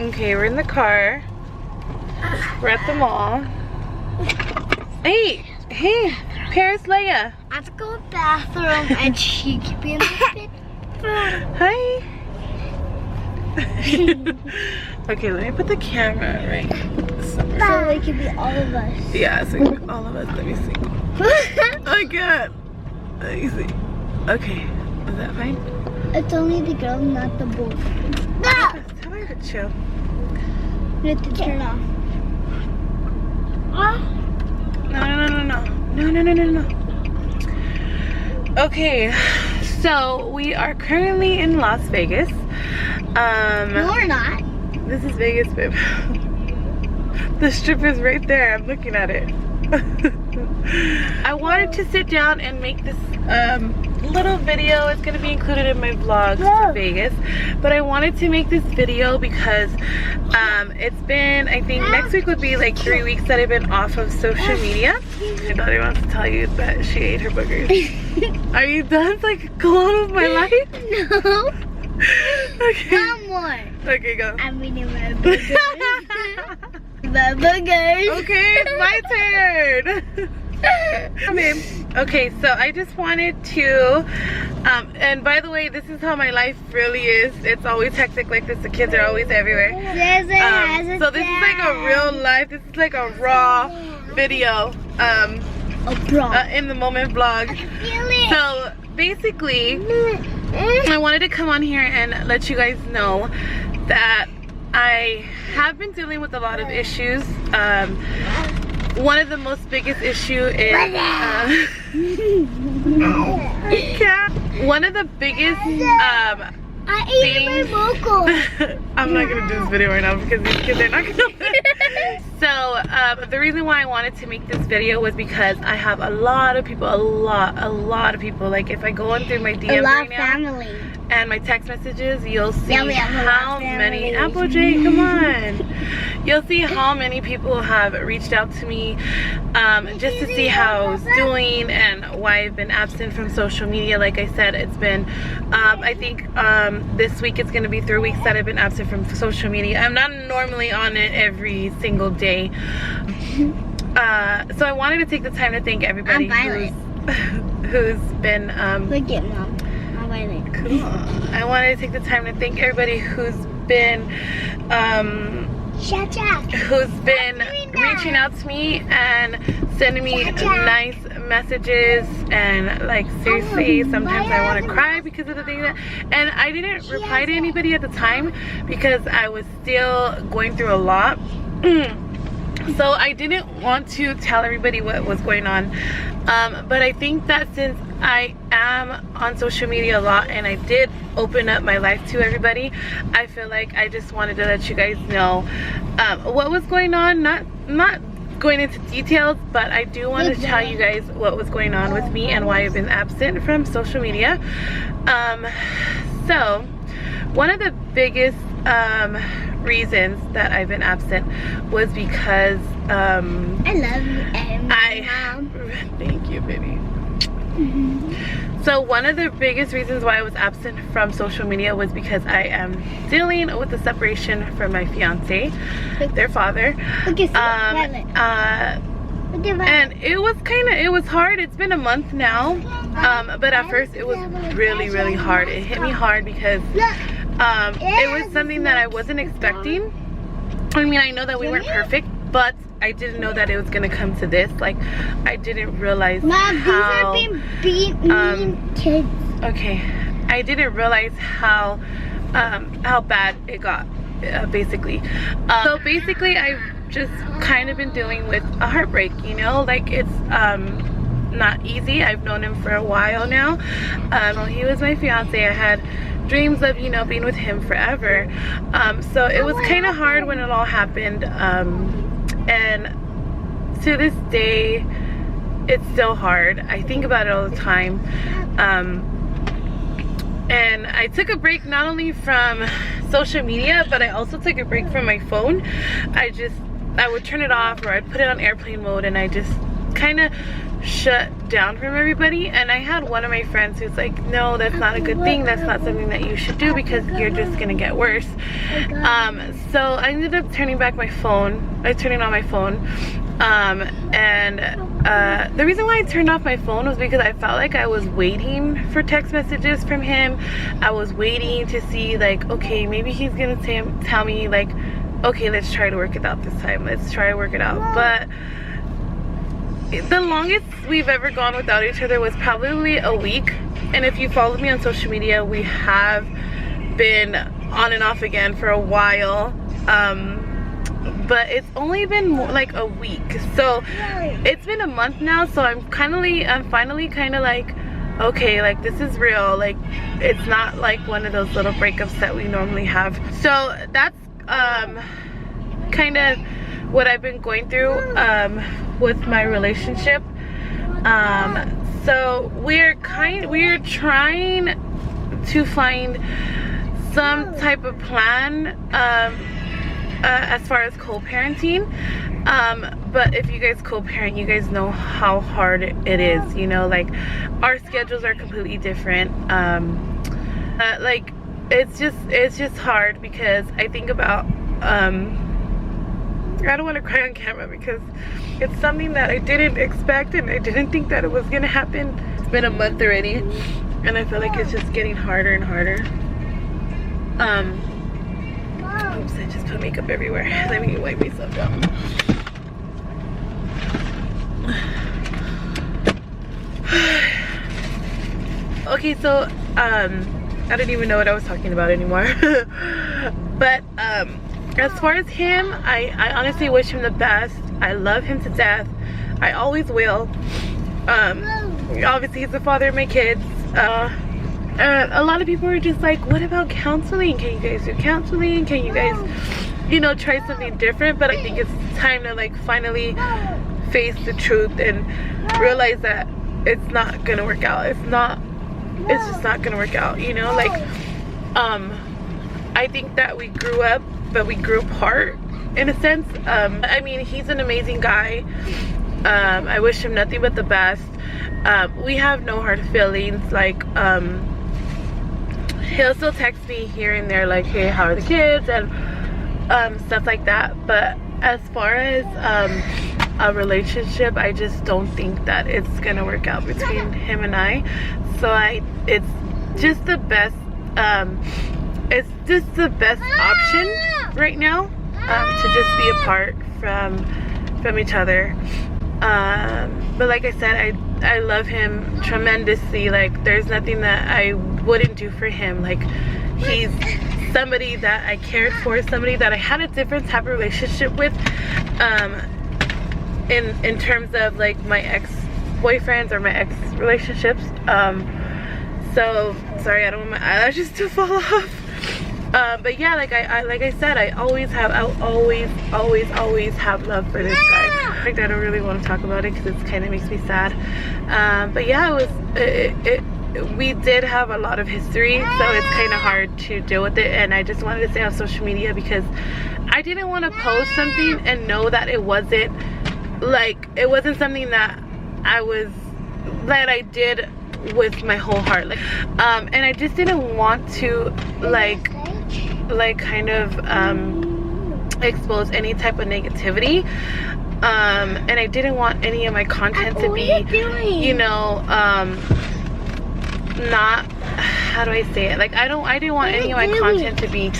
Okay, we're in the car. We're at the mall. Hey, Paris Leia. I have to go to the bathroom and she could be in the bathroom. Hi. Okay, let me put the camera right. So it could be all of us. Yeah, so all of us. Let me see. Oh God. Let me see. Okay, is that fine? It's only the girl, not the boy. No! Tell her to chill. We have to turn off. No. Okay, so we are currently in Las Vegas. No, we're not. This is Vegas, babe. The strip is right there. I'm looking at it. I wanted to sit down and make this little video. It's going to be included in my vlogs to Vegas, but I wanted to make this video because it's been, I think next week would be like 3 weeks that I've been off of social media. My daughter wants to tell you that she ate her boogers. Are you done? Like, go on with my life? No. Okay. One more. Okay, go. I'm eating my boogers. My boogers. Okay, it's my turn. Okay, so I just wanted to, and by the way, this is how my life really is. It's always hectic like this. The kids are always everywhere. So this is like a real life. This is like a raw video, in the moment vlog. So basically, I wanted to come on here and let you guys know that I have been dealing with a lot of issues. One of the most biggest issue is one of the biggest I ate my vocal. I'm not gonna do this video right now because these kids are not gonna. So the reason why I wanted to make this video was because I have a lot of people, a lot of people. Like if I go on through my DMs right now and my text messages, you'll see how many. Applejack, come on. You'll see how many people have reached out to me just to see how I was doing and why I've been absent from social media. Like I said, it's been, I think this week it's going to be 3 weeks that I've been absent from social media. I'm not normally on it every single day. So I wanted to take the time to thank everybody who's been... Look at Mom. I'm violent. Cool. I wanted to take the time to thank everybody who's been... who's been reaching out to me and sending me nice messages, and like seriously sometimes I want to cry because of the things that, and I didn't reply to anybody at the time because I was still going through a lot. So I didn't want to tell everybody what was going on, but I think that since I am on social media a lot and I did open up my life to everybody, I feel like I just wanted to let you guys know what was going on. Not going into details, but I do want to tell you guys what was going on with me and why I've been absent from social media. So one of the biggest reasons that I've been absent was because I love you, Mom. Thank you, baby. So one of the biggest reasons why I was absent from social media was because I am dealing with the separation from my fiance, their father. Look at and it was hard. It's been a month now, but at first it was really hard. It hit me hard because it was something that I wasn't expecting. I mean, I know that we weren't perfect, but I didn't know that it was gonna come to this. Like, I didn't realize Mom, how these are being mean kids. Okay, I didn't realize how bad it got, basically. So basically, I've just kind of been dealing with a heartbreak, you know? Like, it's not easy. I've known him for a while now. Well, he was my fiance. I had dreams of, you know, being with him forever. So it was kind of hard when it all happened. And to this day, it's still hard. I think about it all the time. And I took a break not only from social media, but I also took a break from my phone. I would turn it off, or I'd put it on airplane mode, and I just kind of shut down from everybody. And I had one of my friends who's like, no, that's not a good thing, that's not something that you should do because you're just gonna get worse. So I ended up turning on my phone. The reason why I turned off my phone was because I felt like I was waiting for text messages from him. I was waiting to see, like, okay, maybe he's gonna tell me, like, okay, let's try to work it out this time, let's try to work it out. But the longest we've ever gone without each other was probably a week. And if you followed me on social media, we have been on and off again for a while, but it's only been like a week. So it's been a month now, so I'm finally kind of like, okay, like this is real, like it's not like one of those little breakups that we normally have. So that's kind of what I've been going through with my relationship. So we're trying to find some type of plan as far as co-parenting. But if you guys co-parent, you guys know how hard it is, you know, like our schedules are completely different. Like it's just hard because I think about I don't want to cry on camera because it's something that I didn't expect and I didn't think that it was gonna happen. It's been a month already and I feel like it's just getting harder and harder. Oops, I just put makeup everywhere. Let me wipe myself down. Okay, so I don't even know what I was talking about anymore. But as far as him, I honestly wish him the best. I love him to death. I always will. Obviously he's the father of my kids. A lot of people are just like, what about counseling? Can you guys do counseling? Can you guys, you know, try something different? But I think it's time to like finally face the truth and realize that it's not gonna work out. It's just not gonna work out, you know? Like I think that we grew up, but we grew apart in a sense. I mean, he's an amazing guy. I wish him nothing but the best. We have no hard feelings. Like he'll still text me here and there like, hey, how are the kids, and stuff like that. But as far as a relationship, I just don't think that it's gonna work out between him and I. So it's just the best option right now, to just be apart from each other. But like I said, I love him tremendously. Like there's nothing that I wouldn't do for him. Like he's somebody that I cared for, somebody that I had a different type of relationship with, in terms of like my ex-boyfriends or my ex-relationships. So sorry, I don't want my eyelashes to fall off. But yeah, like I said, I'll always have love for this guy. Like I don't really want to talk about it because it kind of makes me sad. But yeah, we did have a lot of history, so it's kind of hard to deal with it. And I just wanted to say on social media because I didn't want to post something and know that it wasn't something that I did with my whole heart. Like and I just didn't want to like kind of expose any type of negativity, and I didn't want any of my content to be, you know, not, how do I say it, like I didn't want any of my content to be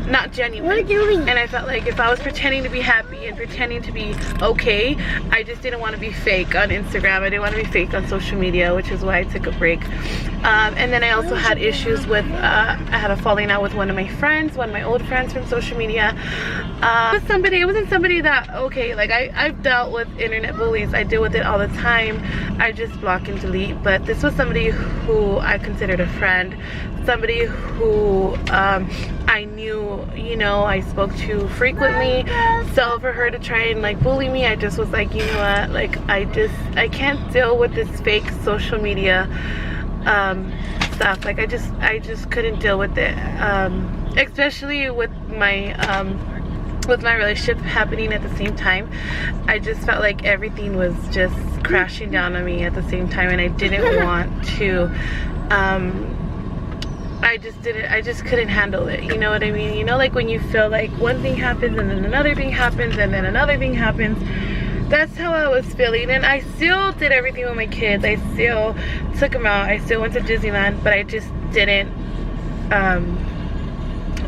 not genuine. And I felt like if I was pretending to be happy and pretending to be okay, I just didn't want to be fake on Instagram. I didn't want to be fake on social media, which is why I took a break. And then I also had issues with I had a falling out with one of my friends, one of my old friends from social media. It wasn't somebody that, okay, like I've dealt with internet bullies. I deal with it all the time. I just block and delete. But this was somebody who I considered a friend, somebody who I knew, you know, I spoke to frequently. So for her to try and like bully me, I just was like, you know what, like I can't deal with this fake social media stuff. Like I just couldn't deal with it, especially with my with my relationship happening at the same time, I just felt like everything was just crashing down on me at the same time, and I didn't want to I just couldn't handle it, you know what I mean? You know, like when you feel like one thing happens and then another thing happens and then another thing happens. That's how I was feeling, and I still did everything with my kids. I still took them out, I still went to Disneyland, but I just didn't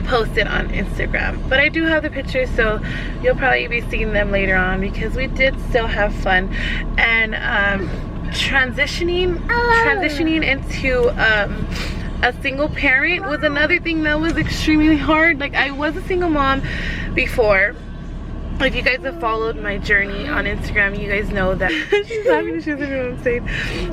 post it on Instagram. But I do have the pictures, so you'll probably be seeing them later on, because we did still have fun. And transitioning into a single parent was another thing that was extremely hard. Like, I was a single mom before. If you guys have followed my journey on Instagram, you guys know that she's talking, she doesn't know what I'm saying.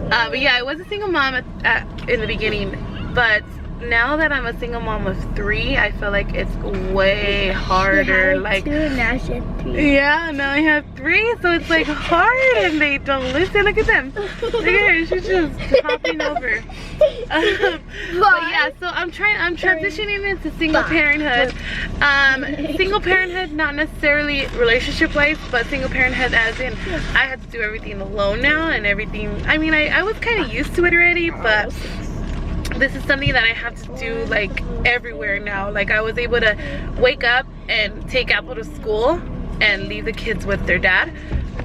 But yeah, I was a single mom in the beginning, but now that I'm a single mom of 3, I feel like it's way harder. Like, 2, now she has 3. yeah, now I have 3, so it's like hard, and they don't listen. Look at them. Look at her, she's just hopping over. But yeah, so I'm transitioning into single parenthood. Single parenthood, not necessarily relationship wise, but single parenthood as in I had to do everything alone now, and everything. I mean, I was kind of used to it already, but this is something that I have to do like everywhere now. Like, I was able to wake up and take Apple to school and leave the kids with their dad,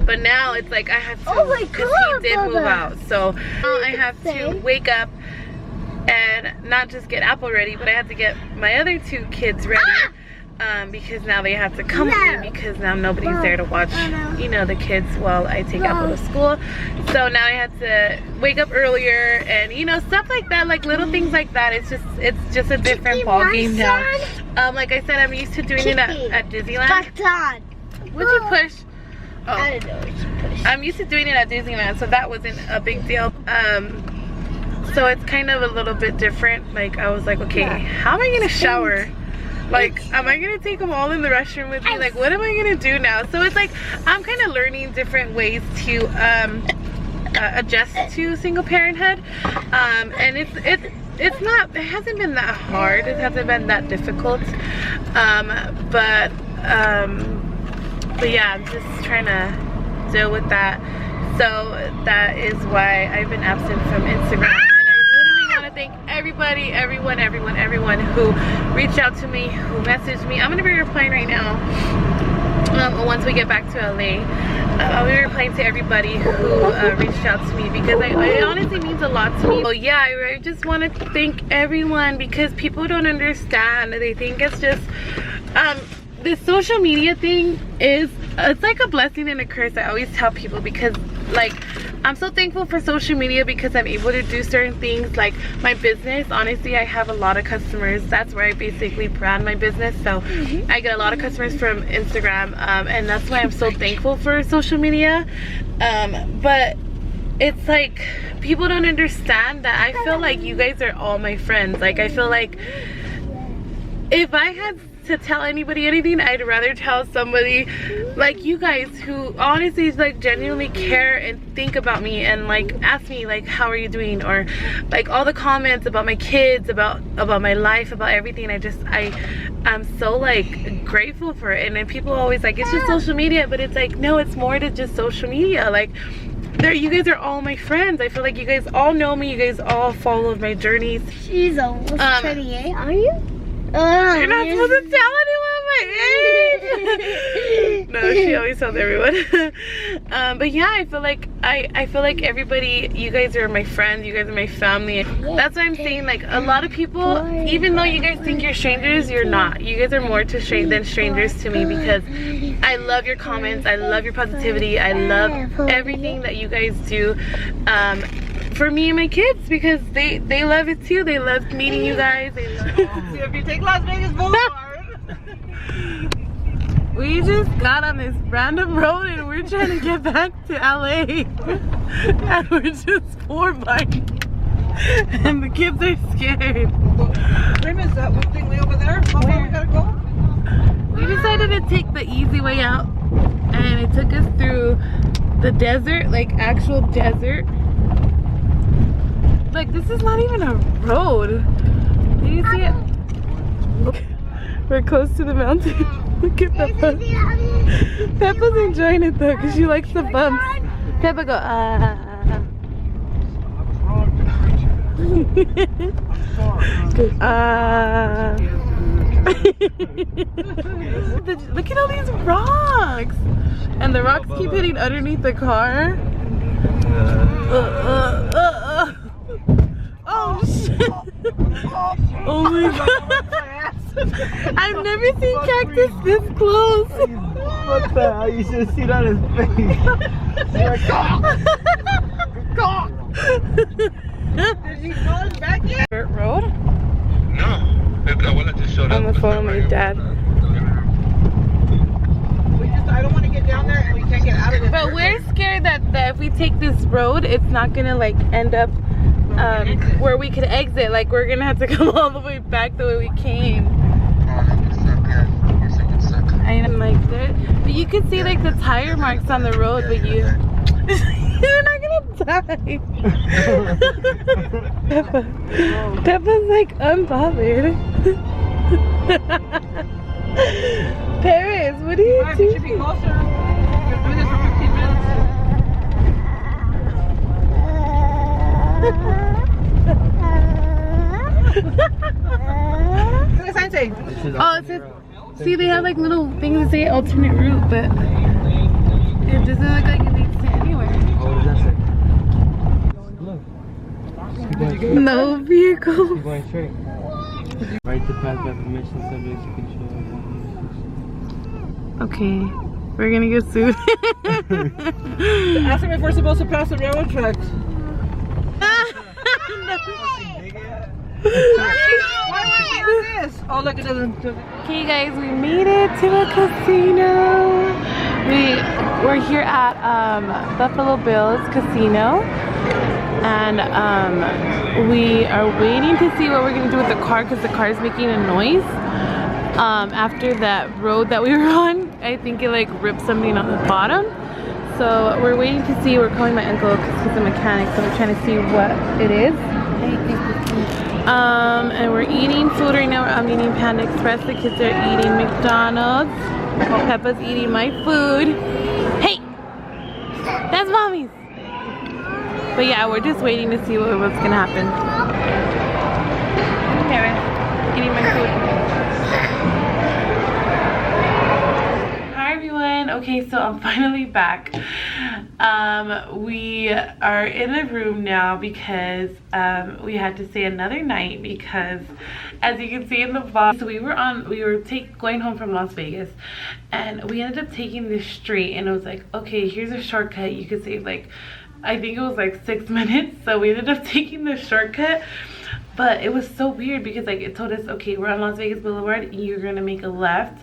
but now it's like I have to, because he did move out, so now I have to wake up and not just get Apple ready, but I have to get my other 2 kids ready. Because now they have to come with me, because now nobody's there to watch, you know, the kids while I take Apple to school. So now I have to wake up earlier, and you know, stuff like that, like little things like that. It's just a different ball game now. Like I said, I'm used to doing it at Disneyland. What'd you push? Oh, I don't know what you pushed. I'm used to doing it at Disneyland, so that wasn't a big deal. So it's kind of a little bit different. Like, I was like, okay, how am I gonna shower? Like, am I gonna take them all in the restroom with me? Like, what am I gonna do now? So it's like, I'm kind of learning different ways to adjust to single parenthood. And it hasn't been that hard. It hasn't been that difficult. But yeah, I'm just trying to deal with that. So that is why I've been absent from Instagram. Thank everybody, everyone who reached out to me, who messaged me. I'm gonna be replying right now. Once we get back to LA, I'll be replying to everybody who reached out to me, because it honestly means a lot to me. So yeah, I just want to thank everyone, because people don't understand. They think it's just this social media thing it's like a blessing and a curse. I always tell people, because like, I'm so thankful for social media because I'm able to do certain things, like my business. Honestly, I have a lot of customers. That's where I basically brand my business. So I get a lot of customers from Instagram, and that's why I'm so thankful for social media. But it's like, people don't understand that I feel like you guys are all my friends. Like, I feel like if I had to tell anybody anything, I'd rather tell somebody like you guys, who honestly like genuinely care and think about me, and like ask me like, how are you doing, or like all the comments about my kids, about my life, about everything. I'm so like grateful for it. And then people always like, it's just social media, but it's like, no, it's more than just social media. Like, you guys are all my friends. I feel like you guys all know me. You guys all followed my journeys. She's almost 28, are you? You're not supposed to tell anyone my age. No, she always tells everyone. But yeah, I feel like I feel like everybody, you guys are my friends, you guys are my family. That's why I'm saying, like, a lot of people, even though you guys think you're strangers, you're not. You guys are more than strangers to me, because I love your comments, I love your positivity, I love everything that you guys do for me and my kids, because they love it too. They love meeting you guys. They love See, if you take Las Vegas Boulevard. We just got on this random road and we're trying to get back to LA. And we're just 4 bikes. And the kids are scared. Grim, is that one thing way over there? How far we gotta go? We decided to take the easy way out. And it took us through the desert, like actual desert. Like, this is not even a road. Do you see it? We're close to the mountain. Look at the bumps. Peppa's enjoying it though because she likes the bumps. Peppa go, Look at all these rocks. And the rocks keep hitting underneath the car. Oh shit. Oh my god. I've never seen Cactus this close. What the hell? You should see that on his face. Did he call us back yet? Dirt road? No. Abuela just showed On up. the phone with my dad. I don't want to get down there and we can't get out of this. But we're scared that if we take this road, it's not gonna like end up where we could exit. Like we're gonna have to come all the way back the way we came. I'm like there, but you can see like the tire marks on the road, but you're not gonna die. Peppa's like unbothered. Paris, what are you We should be doing? closer. We're doing this for 15 minutes. What does the sign say? Oh, it says, see, they have like little things that say alternate route, but it doesn't look like it leads to anywhere. What does that say? Look. Keep going straight. No vehicle. Keep going straight. Right to pass by permission subject to control. Okay, we're gonna get sued. Ask him if we're supposed to pass the railroad tracks. Why would we do this? Oh, look, it doesn't. Okay, guys, we made it to the casino. We're here at Buffalo Bills Casino, and we are waiting to see what we're gonna do with the car because the car is making a noise. After that road that we were on, I think it like ripped something on the bottom. So we're waiting to see. We're calling my uncle because he's a mechanic, so we're trying to see what it is. And we're eating food right now. I'm eating Panda Express. The kids are eating McDonald's. While Peppa's eating my food. Hey! That's mommy's! But yeah, we're just waiting to see what's gonna happen. Okay, eating my food. Hi everyone. Okay, so I'm finally back. We are in a room now because we had to stay another night because, as you can see in the vlog, so we were going home from Las Vegas, and we ended up taking this street, and it was like, okay, here's a shortcut. You could save like, I think it was like 6 minutes. So we ended up taking the shortcut, but it was so weird because like it told us, okay, we're on Las Vegas Boulevard and you're gonna make a left.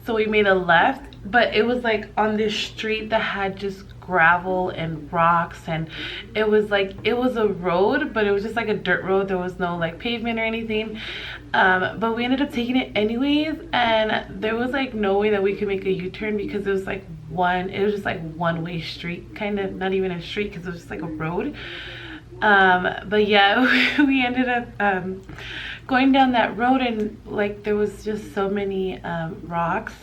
So we made a left, but it was like on this street that had just gravel and rocks, and it was like, it was a road, but it was just like a dirt road. There was no like pavement or anything. But we ended up taking it anyways, and there was like no way that we could make a U-turn because it was like just like one-way street, kind of, not even a street because it was just like a road. But yeah, we ended up going down that road, and like there was just so many rocks,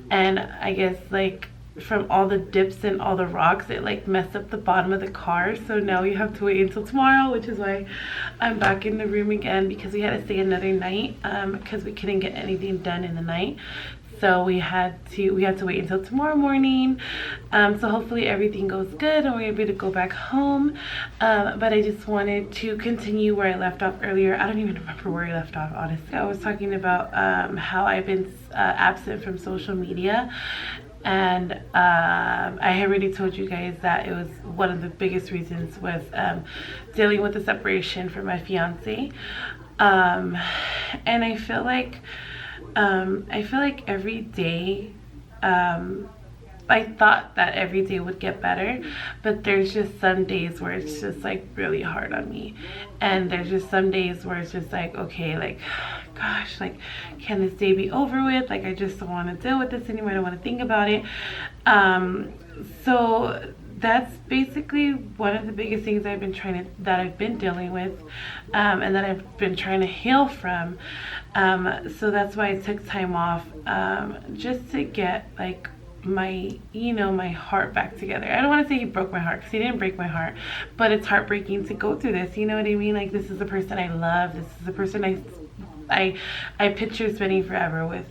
and I guess like from all the dips and all the rocks, it like messed up the bottom of the car. So now we have to wait until tomorrow, which is why I'm back in the room again, because we had to stay another night because we couldn't get anything done in the night. So we had to wait until tomorrow morning. So hopefully everything goes good and we're able to go back home. But I just wanted to continue where I left off earlier. I don't even remember where I left off, honestly. I was talking about how I've been absent from social media. And I had already told you guys that it was one of the biggest reasons was dealing with the separation from my fiance. And I feel like every day, I thought that every day would get better, but there's just some days where it's just like really hard on me, and there's just some days where it's just like, okay, like, gosh, like, can this day be over with? Like, I just don't want to deal with this anymore. I don't want to think about it. So that's basically one of the biggest things that I've been dealing with, and that I've been trying to heal from. So that's why I took time off, just to get like my heart back together. I don't want to say he broke my heart, because he didn't break my heart, but it's heartbreaking to go through this, you know what I mean? Like, this is the person I love, this is the person I picture spending forever with.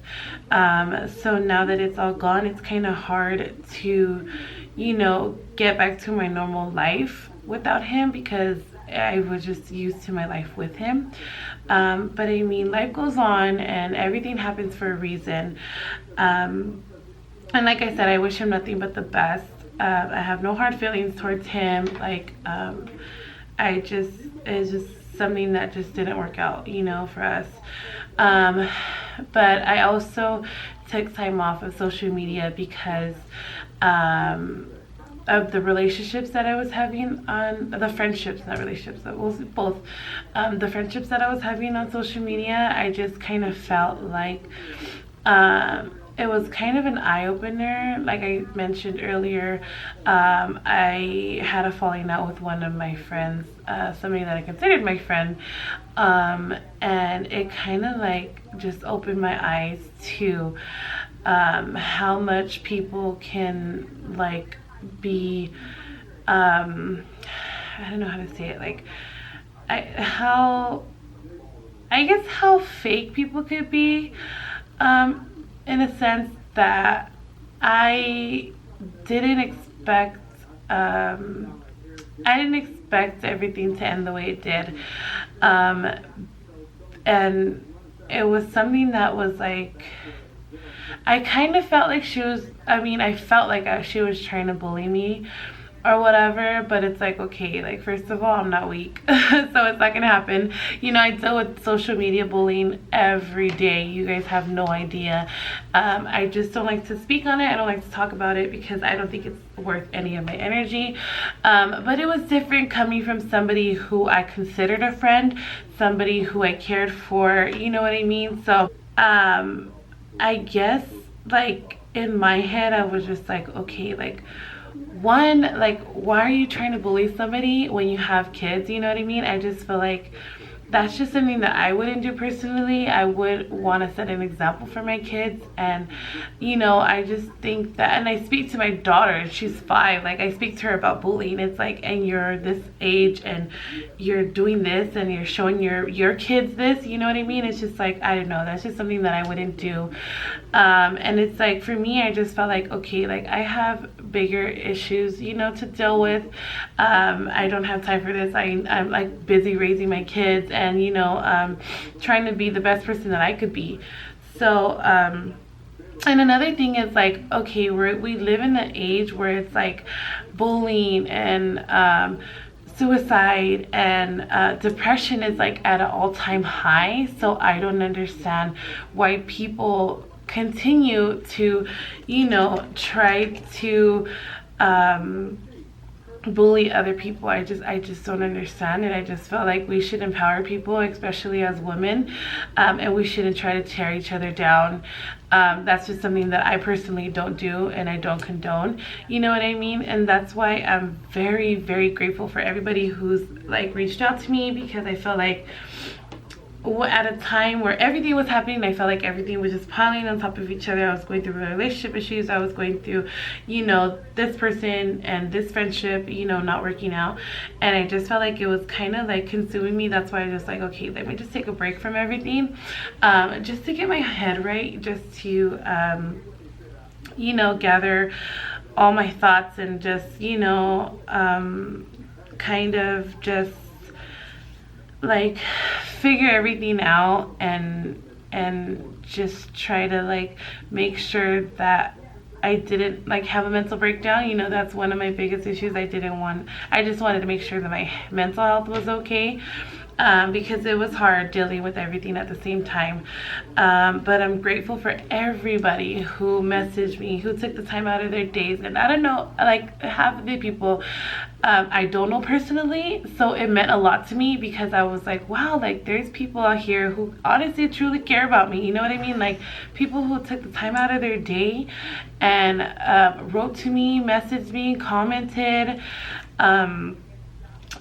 So now that it's all gone, it's kind of hard to, get back to my normal life without him, because I was just used to my life with him. But I mean, life goes on and everything happens for a reason. And like I said, I wish him nothing but the best. I have no hard feelings towards him. Like, it's just something that just didn't work out, for us. But I also took time off of social media because of the relationships that I was having on the friendships, not relationships, that was both. The friendships that I was having on social media, I just kind of felt like it was kind of an eye-opener. Like I mentioned earlier, I had a falling out with one of my friends, somebody that I considered my friend, and it kind of like just opened my eyes to how much people can like be, I don't know how to say it, like how fake people could be, in a sense that I didn't expect everything to end the way it did, and it was something that was like, I kind of felt like she was trying to bully me or whatever, but it's like, okay, like, first of all, I'm not weak, so it's not gonna happen. I deal with social media bullying every day. You guys have no idea. I just don't like to speak on it. I don't like to talk about it because I don't think it's worth any of my energy. But it was different coming from somebody who I considered a friend, somebody who I cared for, you know what I mean? So I guess, like, in my head, I was just like, okay, like, one, like, why are you trying to bully somebody when you have kids? You know what I mean? I just feel like that's just something that I wouldn't do personally. I would want to set an example for my kids, and I just think that, and I speak to my daughter, she's 5, like, I speak to her about bullying. It's like, and you're this age and you're doing this and you're showing your kids this, you know what I mean? It's just like, I don't know, that's just something that I wouldn't do. And it's like, for me, I just felt like, okay, like, I have bigger issues, to deal with. I don't have time for this. I'm like busy raising my kids and trying to be the best person that I could be. So and another thing is, like, okay, we live in an age where it's like bullying and suicide and depression is like at an all-time high. So I don't understand why people continue to try to bully other people. I just don't understand it. I just felt like we should empower people, especially as women, and we shouldn't try to tear each other down. That's just something that I personally don't do and I don't condone, you know what I mean? And that's why I'm very, very grateful for everybody who's like reached out to me, because I feel like at a time where everything was happening, I felt like everything was just piling on top of each other. I was going through relationship issues. I was going through, this person and this friendship, not working out. And I just felt like it was kind of like consuming me. That's why I was just like, okay, let me just take a break from everything, just to get my head right, just to, gather all my thoughts and just, kind of just like figure everything out and just try to like make sure that I didn't like have a mental breakdown. That's one of my biggest issues. I just wanted to make sure that my mental health was okay. because it was hard dealing with everything at the same time. But I'm grateful for everybody who messaged me, who took the time out of their days. And I don't know, like half of the people I don't know personally, so it meant a lot to me because I was like, wow, like there's people out here who honestly truly care about me, you know what I mean? Like people who took the time out of their day and wrote to me, messaged me, commented,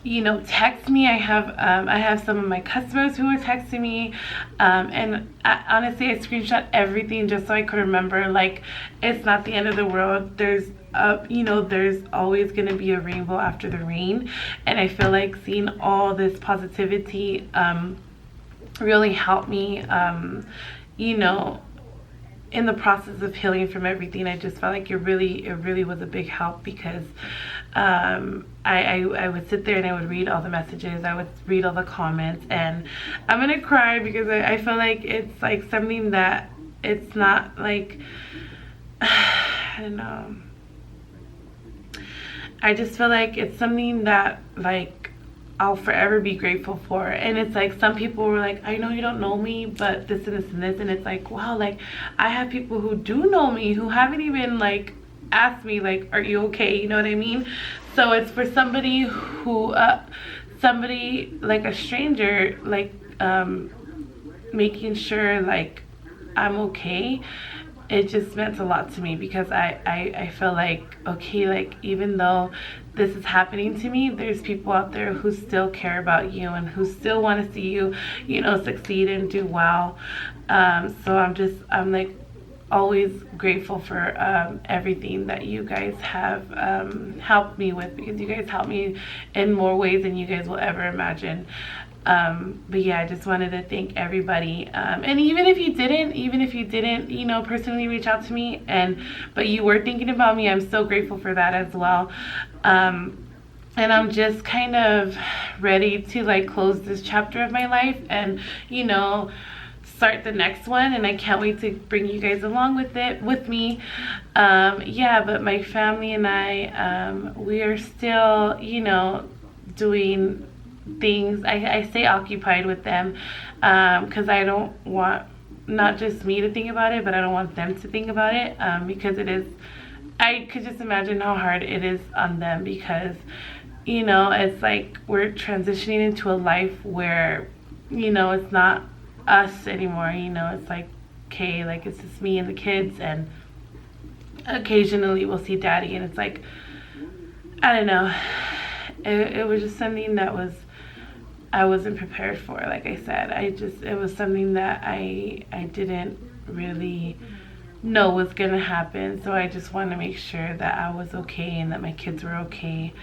you know, text me. I have some of my customers who are texting me, and honestly I screenshot everything just so I could remember, like, it's not the end of the world. There's you know, there's always gonna be a rainbow after the rain, and I feel like seeing all this positivity really helped me, you know, in the process of healing from everything. I just felt like it really was a big help because I would sit there and I would read all the messages, I would read all the comments, and I'm gonna cry because I feel like it's like something that it's not like, I don't know, I just feel like it's something that like I'll forever be grateful for. And it's like some people were like, I know you don't know me, but this and this and this, and it's like, wow, like I have people who do know me who haven't even like asked me like, are you okay, you know what I mean? So it's for somebody who somebody like a stranger, like making sure like I'm okay. It just meant a lot to me because I feel like, okay, like even though this is happening to me, there's people out there who still care about you and who still want to see you, you know, succeed and do well. So I'm like always grateful for everything that you guys have helped me with, because you guys helped me in more ways than you guys will ever imagine. But yeah, I just wanted to thank everybody, and even if you didn't, you know, personally reach out to me, but you were thinking about me, I'm so grateful for that as well. And I'm just kind of ready to like close this chapter of my life and, you know, start the next one, and I can't wait to bring you guys along with me. Yeah, but my family and I, we are still, you know, doing things. I stay occupied with them because I don't want not just me to think about it, but I don't want them to think about it, because it is, I could just imagine how hard it is on them, because, you know, it's like we're transitioning into a life where, you know, it's not us anymore, you know, it's like, okay, like it's just me and the kids, and occasionally we'll see daddy, and it's like, I don't know, it was just something that I wasn't prepared for. Like I said, it was something that I didn't really know was gonna happen, so I just wanted to make sure that I was okay and that my kids were okay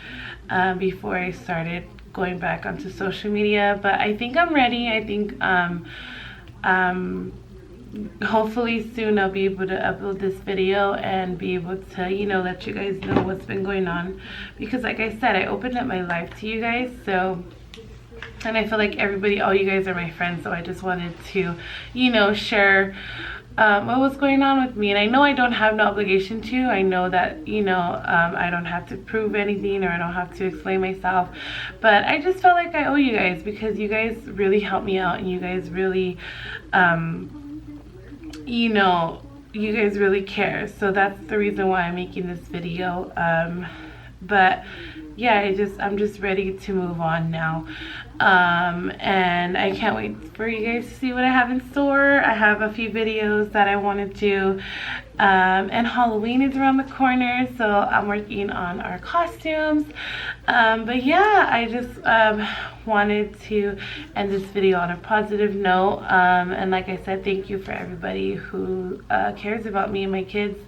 before I started going back onto social media. But I think I'm ready. I think hopefully soon I'll be able to upload this video and be able to, you know, let you guys know what's been going on, because like I said, I opened up my life to you guys, so, and I feel like everybody, all you guys are my friends, so I just wanted to, you know, share what was going on with me. And I know I don't have no obligation to. I know that, you know, I don't have to prove anything, or I don't have to explain myself, but I just felt like I owe you guys, because you guys really helped me out, and you guys really, you know, you guys really care. So that's the reason why I'm making this video. But yeah, I'm just ready to move on now. And I can't wait for you guys to see what I have in store. I have a few videos that I want to do, and Halloween is around the corner, so I'm working on our costumes. But yeah, I just wanted to end this video on a positive note, and like I said, thank you for everybody who cares about me and my kids.